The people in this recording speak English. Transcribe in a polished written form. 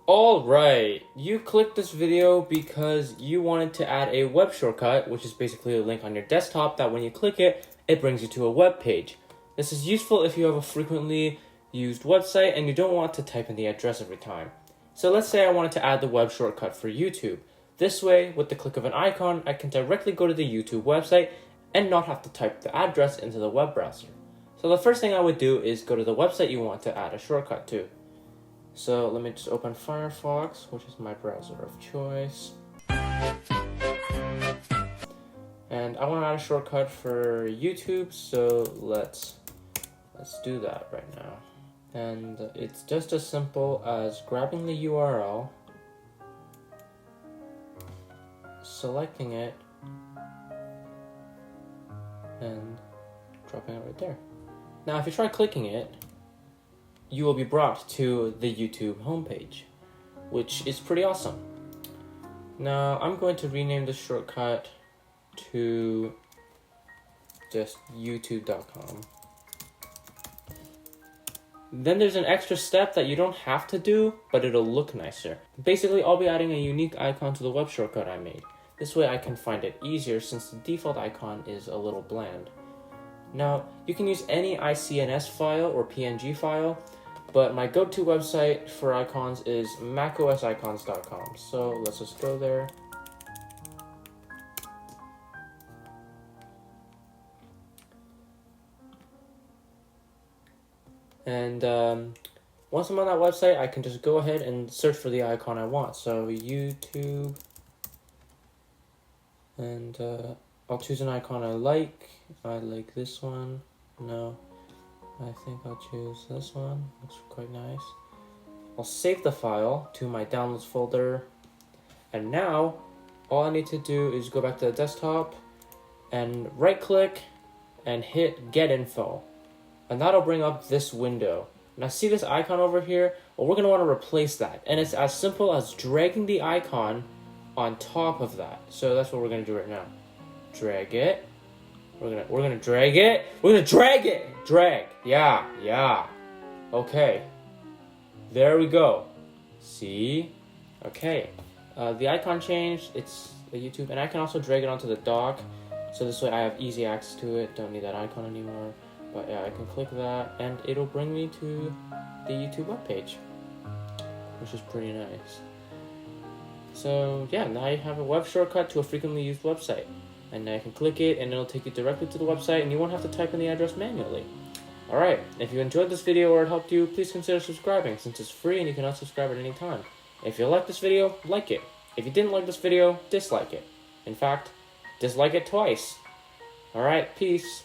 Alright, you clicked this video because you wanted to add a web shortcut, which is basically a link on your desktop that when you click it, it brings you to a web page. This is useful if you have a frequently used website and you don't want to type in the address every time. So let's say I wanted to add the web shortcut for YouTube. This way, with the click of an icon, I can directly go to the YouTube website and not have to type the address into the web browser. So the first thing I would do is go to the website you want to add a shortcut to. So let me just open Firefox, which is my browser of choice. And I want to add a shortcut for YouTube, so let's do that right now. And it's just as simple as grabbing the URL, selecting it, and dropping it right there. Now if you try clicking it, you will be brought to the YouTube homepage, which is pretty awesome. Now I'm going to rename the shortcut to just youtube.com. Then there's an extra step that you don't have to do, but it'll look nicer. Basically, I'll be adding a unique icon to the web shortcut I made. This way I can find it easier since the default icon is a little bland. Now, you can use any ICNS file or PNG file, but my go-to website for icons is macosicons.com. So let's just go there. And once I'm on that website, I can just go ahead and search for the icon I want. So YouTube, and I'll choose an icon I like. I like this one. No, I think I'll choose this one. Looks quite nice. I'll save the file to my downloads folder. And now, all I need to do is go back to the desktop and right-click and hit Get Info. And that'll bring up this window. Now see this icon over here? Well, we're going to want to replace that. And it's as simple as dragging the icon on top of that. So that's what we're going to do right now. Drag it. We're gonna drag it. We're gonna drag it. Drag. Yeah. Okay. There we go. See? Okay. The icon changed. It's the YouTube, and I can also drag it onto the dock. So this way I have easy access to it. Don't need that icon anymore. But yeah, I can click that, and it'll bring me to the YouTube webpage, which is pretty nice. So yeah, now you have a web shortcut to a frequently used website. And now you can click it and it'll take you directly to the website and you won't have to type in the address manually. Alright, if you enjoyed this video or it helped you, please consider subscribing since it's free and you can unsubscribe at any time. If you like this video, like it. If you didn't like this video, dislike it. In fact, dislike it twice. Alright, peace.